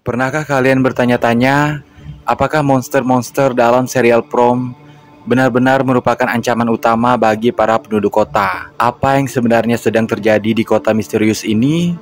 Pernahkah kalian bertanya-tanya, apakah monster-monster dalam serial From benar-benar merupakan ancaman utama bagi para penduduk kota? Apa yang sebenarnya sedang terjadi di kota misterius ini?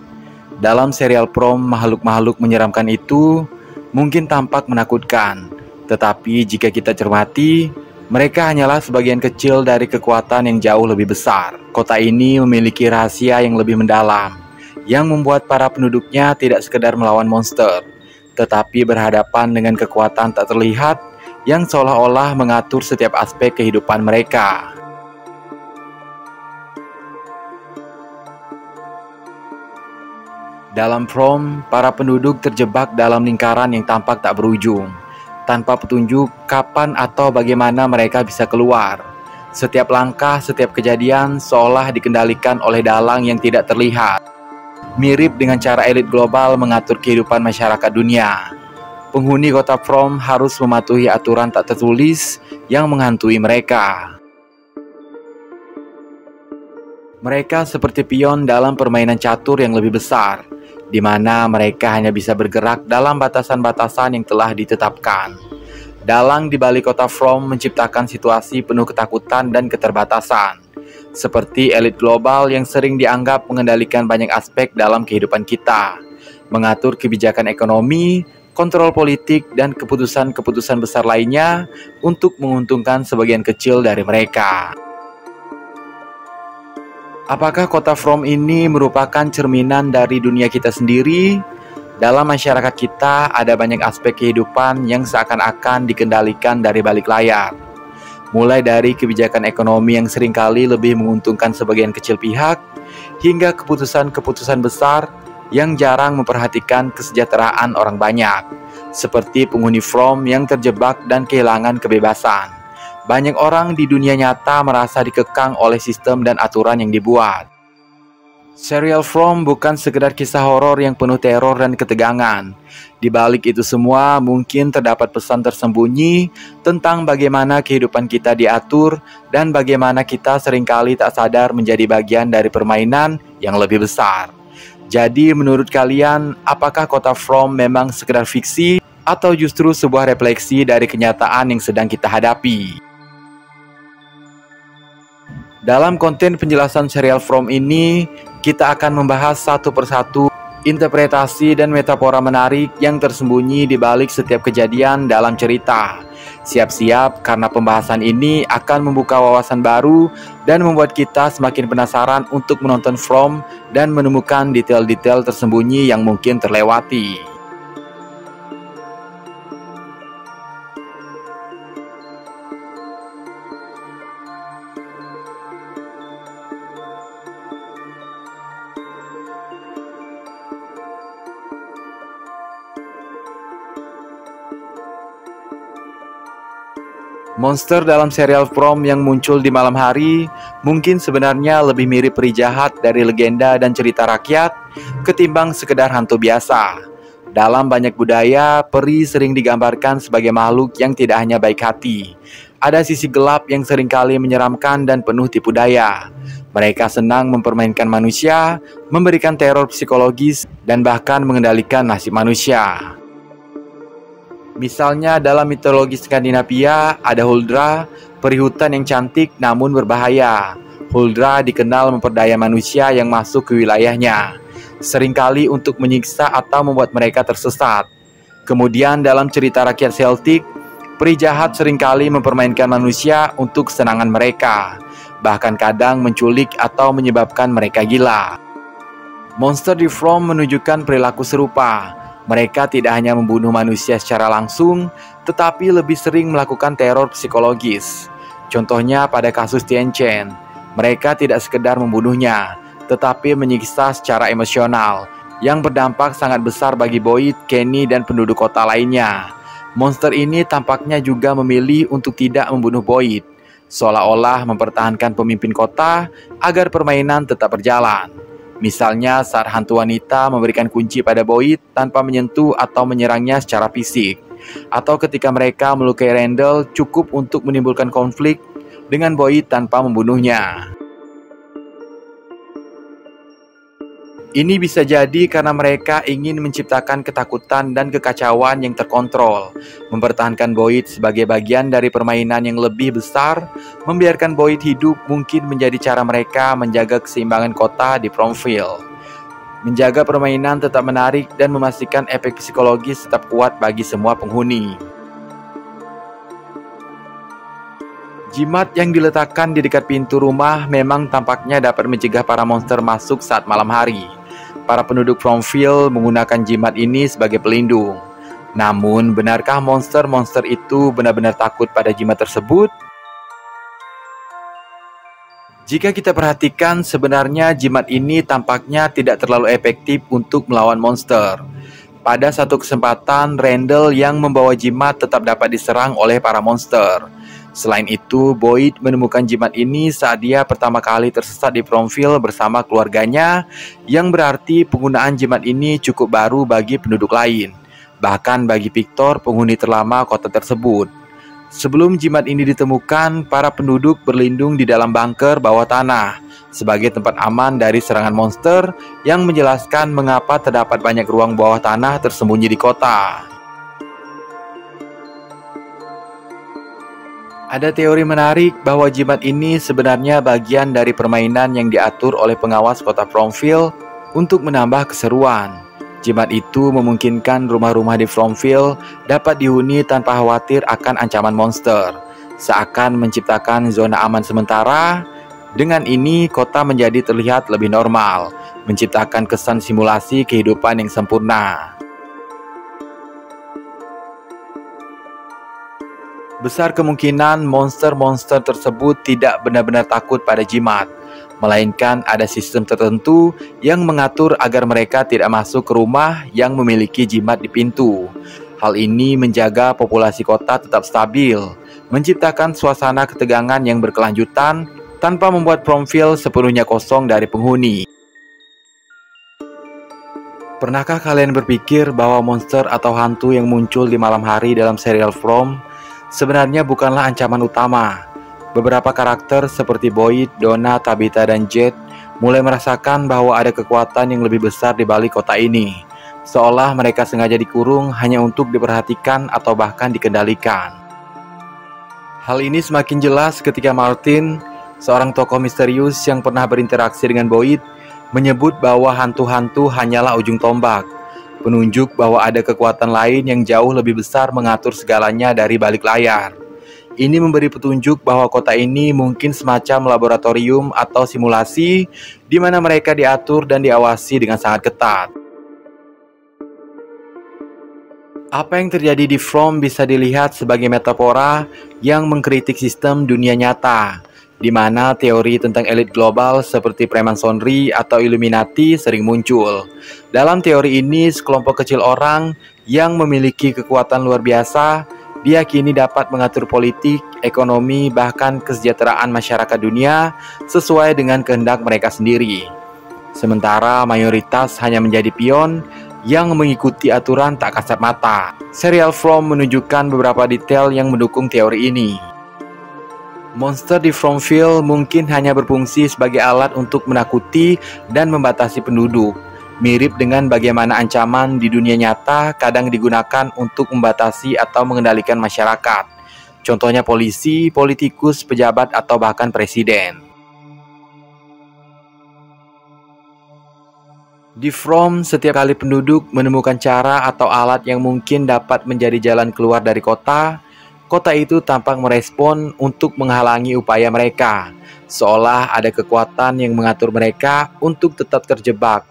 Dalam serial From, makhluk-makhluk menyeramkan itu mungkin tampak menakutkan, tetapi jika kita cermati, mereka hanyalah sebagian kecil dari kekuatan yang jauh lebih besar. Kota ini memiliki rahasia yang lebih mendalam, yang membuat para penduduknya tidak sekedar melawan monster, tetapi berhadapan dengan kekuatan tak terlihat yang seolah-olah mengatur setiap aspek kehidupan mereka. Dalam From, para penduduk terjebak dalam lingkaran yang tampak tak berujung, tanpa petunjuk kapan atau bagaimana mereka bisa keluar. Setiap langkah, setiap kejadian seolah dikendalikan oleh dalang yang tidak terlihat. Mirip dengan cara elit global mengatur kehidupan masyarakat dunia, penghuni kota From harus mematuhi aturan tak tertulis yang menghantui mereka. Mereka seperti pion dalam permainan catur yang lebih besar, di mana mereka hanya bisa bergerak dalam batasan-batasan yang telah ditetapkan. Dalang di balik kota From menciptakan situasi penuh ketakutan dan keterbatasan, seperti elit global yang sering dianggap mengendalikan banyak aspek dalam kehidupan kita, mengatur kebijakan ekonomi, kontrol politik, dan keputusan-keputusan besar lainnya untuk menguntungkan sebagian kecil dari mereka. Apakah kota From ini merupakan cerminan dari dunia kita sendiri? Dalam masyarakat kita ada banyak aspek kehidupan yang seakan-akan dikendalikan dari balik layar. Mulai dari kebijakan ekonomi yang seringkali lebih menguntungkan sebagian kecil pihak, hingga keputusan-keputusan besar yang jarang memperhatikan kesejahteraan orang banyak, seperti penghuni From yang terjebak dan kehilangan kebebasan. Banyak orang di dunia nyata merasa dikekang oleh sistem dan aturan yang dibuat. Serial From bukan sekedar kisah horor yang penuh teror dan ketegangan. Di balik itu semua mungkin terdapat pesan tersembunyi tentang bagaimana kehidupan kita diatur dan bagaimana kita seringkali tak sadar menjadi bagian dari permainan yang lebih besar. Jadi menurut kalian, apakah kota From memang sekedar fiksi atau justru sebuah refleksi dari kenyataan yang sedang kita hadapi? Dalam konten penjelasan serial From ini, kita akan membahas satu persatu interpretasi dan metafora menarik yang tersembunyi di balik setiap kejadian dalam cerita. Siap-siap karena pembahasan ini akan membuka wawasan baru dan membuat kita semakin penasaran untuk menonton From dan menemukan detail-detail tersembunyi yang mungkin terlewati. Monster dalam serial From yang muncul di malam hari mungkin sebenarnya lebih mirip peri jahat dari legenda dan cerita rakyat ketimbang sekedar hantu biasa. Dalam banyak budaya, peri sering digambarkan sebagai makhluk yang tidak hanya baik hati. Ada sisi gelap yang seringkali menyeramkan dan penuh tipu daya. Mereka senang mempermainkan manusia, memberikan teror psikologis, dan bahkan mengendalikan nasib manusia. Misalnya dalam mitologi Skandinavia ada Huldra, peri hutan yang cantik namun berbahaya. Huldra dikenal memperdaya manusia yang masuk ke wilayahnya, seringkali untuk menyiksa atau membuat mereka tersesat. Kemudian dalam cerita rakyat Celtic, peri jahat seringkali mempermainkan manusia untuk kesenangan mereka, bahkan kadang menculik atau menyebabkan mereka gila. Monster di From menunjukkan perilaku serupa. Mereka tidak hanya membunuh manusia secara langsung, tetapi lebih sering melakukan teror psikologis. Contohnya pada kasus Tien Chen, mereka tidak sekedar membunuhnya, tetapi menyiksa secara emosional, yang berdampak sangat besar bagi Boyd, Kenny, dan penduduk kota lainnya. Monster ini tampaknya juga memilih untuk tidak membunuh Boyd, seolah-olah mempertahankan pemimpin kota agar permainan tetap berjalan. Misalnya saat hantu wanita memberikan kunci pada Boyd tanpa menyentuh atau menyerangnya secara fisik, atau ketika mereka melukai Randall cukup untuk menimbulkan konflik dengan Boyd tanpa membunuhnya. Ini bisa jadi karena mereka ingin menciptakan ketakutan dan kekacauan yang terkontrol, mempertahankan Boyd sebagai bagian dari permainan yang lebih besar. Membiarkan Boyd hidup mungkin menjadi cara mereka menjaga keseimbangan kota di Pромville, menjaga permainan tetap menarik dan memastikan efek psikologis tetap kuat bagi semua penghuni. Jimat yang diletakkan di dekat pintu rumah memang tampaknya dapat mencegah para monster masuk saat malam hari. Para penduduk Pромville menggunakan jimat ini sebagai pelindung. Namun, benarkah monster-monster itu benar-benar takut pada jimat tersebut? Jika kita perhatikan, sebenarnya jimat ini tampaknya tidak terlalu efektif untuk melawan monster. Pada satu kesempatan, Randall yang membawa jimat tetap dapat diserang oleh para monster. Selain itu, Boyd menemukan jimat ini saat dia pertama kali tersesat di Pромville bersama keluarganya, yang berarti penggunaan jimat ini cukup baru bagi penduduk lain, bahkan bagi Victor, penghuni terlama kota tersebut. Sebelum jimat ini ditemukan, para penduduk berlindung di dalam bunker bawah tanah sebagai tempat aman dari serangan monster, yang menjelaskan mengapa terdapat banyak ruang bawah tanah tersembunyi di kota. Ada teori menarik bahwa jimat ini sebenarnya bagian dari permainan yang diatur oleh pengawas kota Pромville untuk menambah keseruan. Jimat itu memungkinkan rumah-rumah di Pромville dapat dihuni tanpa khawatir akan ancaman monster, seakan menciptakan zona aman sementara. Dengan ini, kota menjadi terlihat lebih normal, menciptakan kesan simulasi kehidupan yang sempurna. Besar kemungkinan monster-monster tersebut tidak benar-benar takut pada jimat, melainkan ada sistem tertentu yang mengatur agar mereka tidak masuk ke rumah yang memiliki jimat di pintu. Hal ini menjaga populasi kota tetap stabil, menciptakan suasana ketegangan yang berkelanjutan tanpa membuat Pромville sepenuhnya kosong dari penghuni. Pernahkah kalian berpikir bahwa monster atau hantu yang muncul di malam hari dalam serial From sebenarnya bukanlah ancaman utama? Beberapa karakter seperti Boyd, Donna, Tabitha, dan Jed mulai merasakan bahwa ada kekuatan yang lebih besar di balik kota ini, seolah mereka sengaja dikurung hanya untuk diperhatikan atau bahkan dikendalikan. Hal ini semakin jelas ketika Martin, seorang tokoh misterius yang pernah berinteraksi dengan Boyd, menyebut bahwa hantu-hantu hanyalah ujung tombak, penunjuk bahwa ada kekuatan lain yang jauh lebih besar mengatur segalanya dari balik layar. Ini memberi petunjuk bahwa kota ini mungkin semacam laboratorium atau simulasi di mana mereka diatur dan diawasi dengan sangat ketat. Apa yang terjadi di From bisa dilihat sebagai metafora yang mengkritik sistem dunia nyata, di mana teori tentang elit global seperti Freemasonry atau Illuminati sering muncul. Dalam teori ini, sekelompok kecil orang yang memiliki kekuatan luar biasa diyakini dapat mengatur politik, ekonomi, bahkan kesejahteraan masyarakat dunia sesuai dengan kehendak mereka sendiri. Sementara mayoritas hanya menjadi pion yang mengikuti aturan tak kasat mata. Serial From menunjukkan beberapa detail yang mendukung teori ini. Monster di Pромville mungkin hanya berfungsi sebagai alat untuk menakuti dan membatasi penduduk, mirip dengan bagaimana ancaman di dunia nyata kadang digunakan untuk membatasi atau mengendalikan masyarakat. Contohnya polisi, politikus, pejabat, atau bahkan presiden. Di From, setiap kali penduduk menemukan cara atau alat yang mungkin dapat menjadi jalan keluar dari kota, kota itu tampak merespon untuk menghalangi upaya mereka, seolah ada kekuatan yang mengatur mereka untuk tetap terjebak.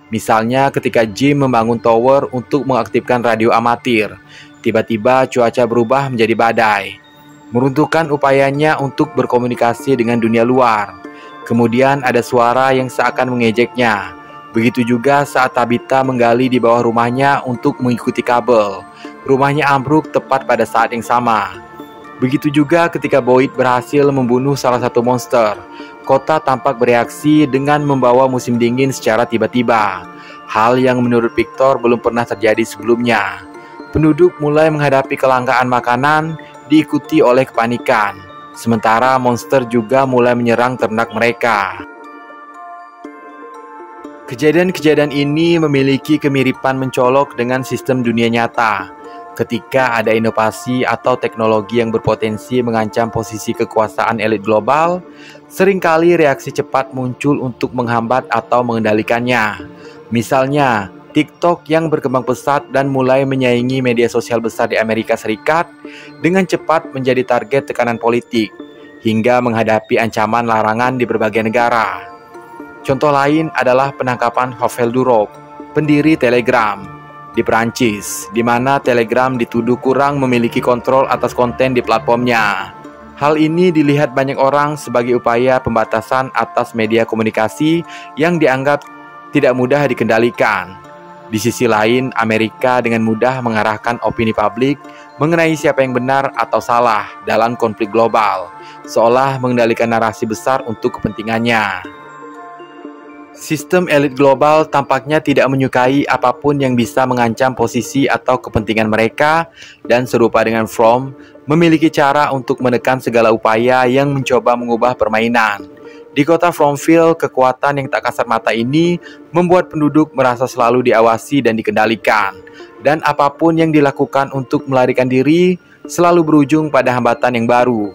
Misalnya ketika Jim membangun tower untuk mengaktifkan radio amatir, tiba-tiba cuaca berubah menjadi badai, meruntuhkan upayanya untuk berkomunikasi dengan dunia luar. Kemudian ada suara yang seakan mengejeknya. Begitu juga saat Tabitha menggali di bawah rumahnya untuk mengikuti kabel. Rumahnya ambruk tepat pada saat yang sama. Begitu juga ketika Boyd berhasil membunuh salah satu monster. Kota tampak bereaksi dengan membawa musim dingin secara tiba-tiba. Hal yang menurut Victor belum pernah terjadi sebelumnya. Penduduk mulai menghadapi kelangkaan makanan, diikuti oleh kepanikan. Sementara monster juga mulai menyerang ternak mereka. Kejadian-kejadian ini memiliki kemiripan mencolok dengan sistem dunia nyata. Ketika ada inovasi atau teknologi yang berpotensi mengancam posisi kekuasaan elit global, seringkali reaksi cepat muncul untuk menghambat atau mengendalikannya. Misalnya, TikTok yang berkembang pesat dan mulai menyaingi media sosial besar di Amerika Serikat dengan cepat menjadi target tekanan politik, hingga menghadapi ancaman larangan di berbagai negara. Contoh lain adalah penangkapan Hovel Durov, pendiri Telegram, di Perancis, di mana Telegram dituduh kurang memiliki kontrol atas konten di platformnya. Hal ini dilihat banyak orang sebagai upaya pembatasan atas media komunikasi yang dianggap tidak mudah dikendalikan. Di sisi lain, Amerika dengan mudah mengarahkan opini publik mengenai siapa yang benar atau salah dalam konflik global, seolah mengendalikan narasi besar untuk kepentingannya. Sistem elit global tampaknya tidak menyukai apapun yang bisa mengancam posisi atau kepentingan mereka, dan serupa dengan Fromm, memiliki cara untuk menekan segala upaya yang mencoba mengubah permainan. Di kota Fromville, kekuatan yang tak kasat mata ini membuat penduduk merasa selalu diawasi dan dikendalikan, dan apapun yang dilakukan untuk melarikan diri selalu berujung pada hambatan yang baru.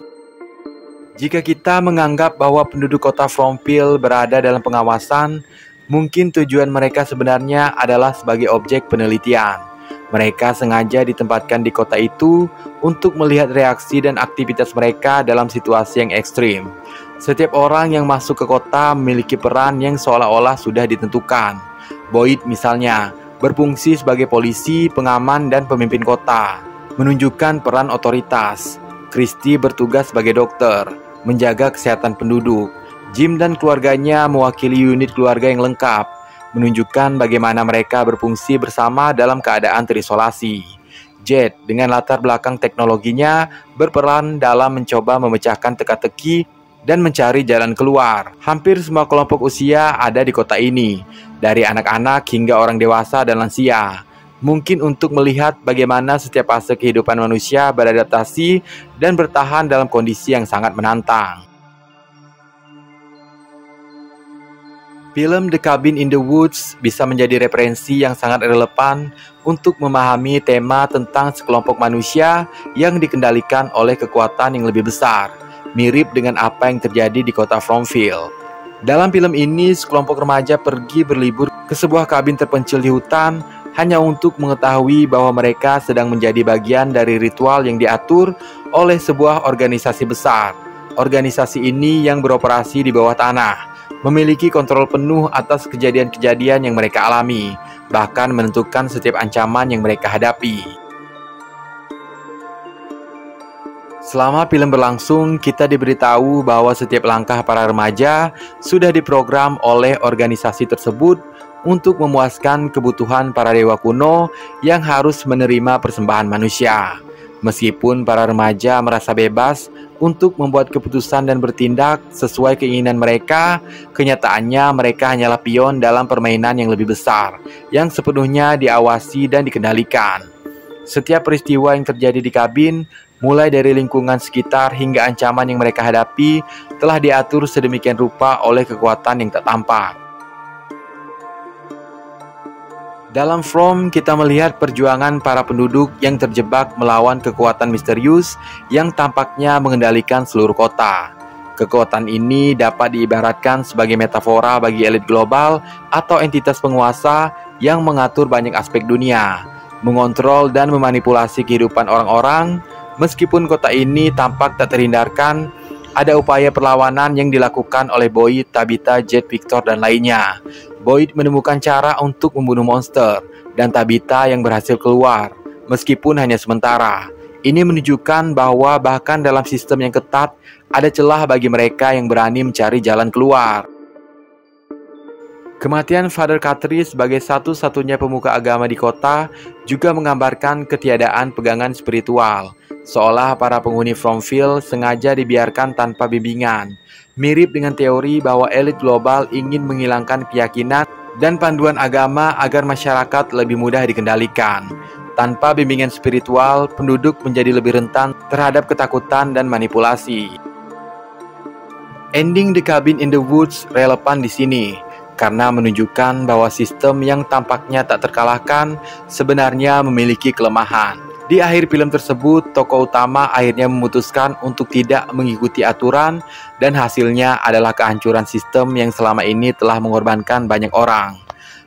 Jika kita menganggap bahwa penduduk kota Fromville berada dalam pengawasan, mungkin tujuan mereka sebenarnya adalah sebagai objek penelitian. Mereka sengaja ditempatkan di kota itu untuk melihat reaksi dan aktivitas mereka dalam situasi yang ekstrim. Setiap orang yang masuk ke kota memiliki peran yang seolah-olah sudah ditentukan. Boyd misalnya berfungsi sebagai polisi, pengaman, dan pemimpin kota, menunjukkan peran otoritas. Christie bertugas sebagai dokter, menjaga kesehatan penduduk. Jim dan keluarganya mewakili unit keluarga yang lengkap, menunjukkan bagaimana mereka berfungsi bersama dalam keadaan terisolasi. Jet dengan latar belakang teknologinya berperan dalam mencoba memecahkan teka-teki dan mencari jalan keluar. Hampir semua kelompok usia ada di kota ini, dari anak-anak hingga orang dewasa dan lansia. Mungkin untuk melihat bagaimana setiap fase kehidupan manusia beradaptasi dan bertahan dalam kondisi yang sangat menantang. Film The Cabin in the Woods bisa menjadi referensi yang sangat relevan untuk memahami tema tentang sekelompok manusia yang dikendalikan oleh kekuatan yang lebih besar, mirip dengan apa yang terjadi di kota Fromville. Dalam film ini, sekelompok remaja pergi berlibur ke sebuah kabin terpencil di hutan hanya untuk mengetahui bahwa mereka sedang menjadi bagian dari ritual yang diatur oleh sebuah organisasi besar. Organisasi ini yang beroperasi di bawah tanah, memiliki kontrol penuh atas kejadian-kejadian yang mereka alami, bahkan menentukan setiap ancaman yang mereka hadapi. Selama film berlangsung, kita diberitahu bahwa setiap langkah para remaja sudah diprogram oleh organisasi tersebut untuk memuaskan kebutuhan para dewa kuno yang harus menerima persembahan manusia. Meskipun para remaja merasa bebas untuk membuat keputusan dan bertindak sesuai keinginan mereka, kenyataannya mereka hanyalah pion dalam permainan yang lebih besar, yang sepenuhnya diawasi dan dikendalikan. Setiap peristiwa yang terjadi di kabin, mulai dari lingkungan sekitar hingga ancaman yang mereka hadapi, telah diatur sedemikian rupa oleh kekuatan yang tak tampak. Dalam From, kita melihat perjuangan para penduduk yang terjebak melawan kekuatan misterius yang tampaknya mengendalikan seluruh kota. Kekuatan ini dapat diibaratkan sebagai metafora bagi elit global atau entitas penguasa yang mengatur banyak aspek dunia, mengontrol dan memanipulasi kehidupan orang-orang. Meskipun kota ini tampak tak terhindarkan, ada upaya perlawanan yang dilakukan oleh Boyd, Tabitha, Jet, Victor, dan lainnya. Boyd menemukan cara untuk membunuh monster, dan Tabitha yang berhasil keluar, meskipun hanya sementara. Ini menunjukkan bahwa bahkan dalam sistem yang ketat, ada celah bagi mereka yang berani mencari jalan keluar. Kematian Father Guthrie sebagai satu-satunya pemuka agama di kota juga menggambarkan ketiadaan pegangan spiritual, seolah para penghuni Fromville sengaja dibiarkan tanpa bimbingan. Mirip dengan teori bahwa elit global ingin menghilangkan keyakinan dan panduan agama agar masyarakat lebih mudah dikendalikan. Tanpa bimbingan spiritual, penduduk menjadi lebih rentan terhadap ketakutan dan manipulasi. Ending The Cabin in the Woods relevan di sini, karena menunjukkan bahwa sistem yang tampaknya tak terkalahkan sebenarnya memiliki kelemahan. Di akhir film tersebut, tokoh utama akhirnya memutuskan untuk tidak mengikuti aturan dan hasilnya adalah kehancuran sistem yang selama ini telah mengorbankan banyak orang.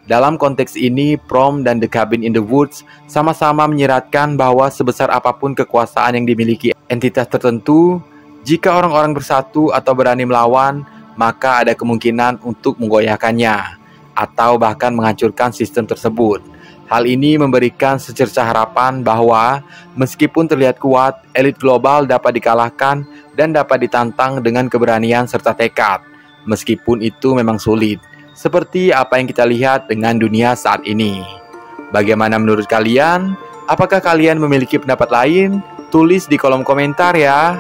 Dalam konteks ini, Prom dan The Cabin in the Woods sama-sama menyiratkan bahwa sebesar apapun kekuasaan yang dimiliki entitas tertentu, jika orang-orang bersatu atau berani melawan, maka ada kemungkinan untuk menggoyahkannya atau bahkan menghancurkan sistem tersebut. Hal ini memberikan secercah harapan bahwa meskipun terlihat kuat, elit global dapat dikalahkan dan dapat ditantang dengan keberanian serta tekad. Meskipun itu memang sulit, seperti apa yang kita lihat dengan dunia saat ini. Bagaimana menurut kalian? Apakah kalian memiliki pendapat lain? Tulis di kolom komentar ya.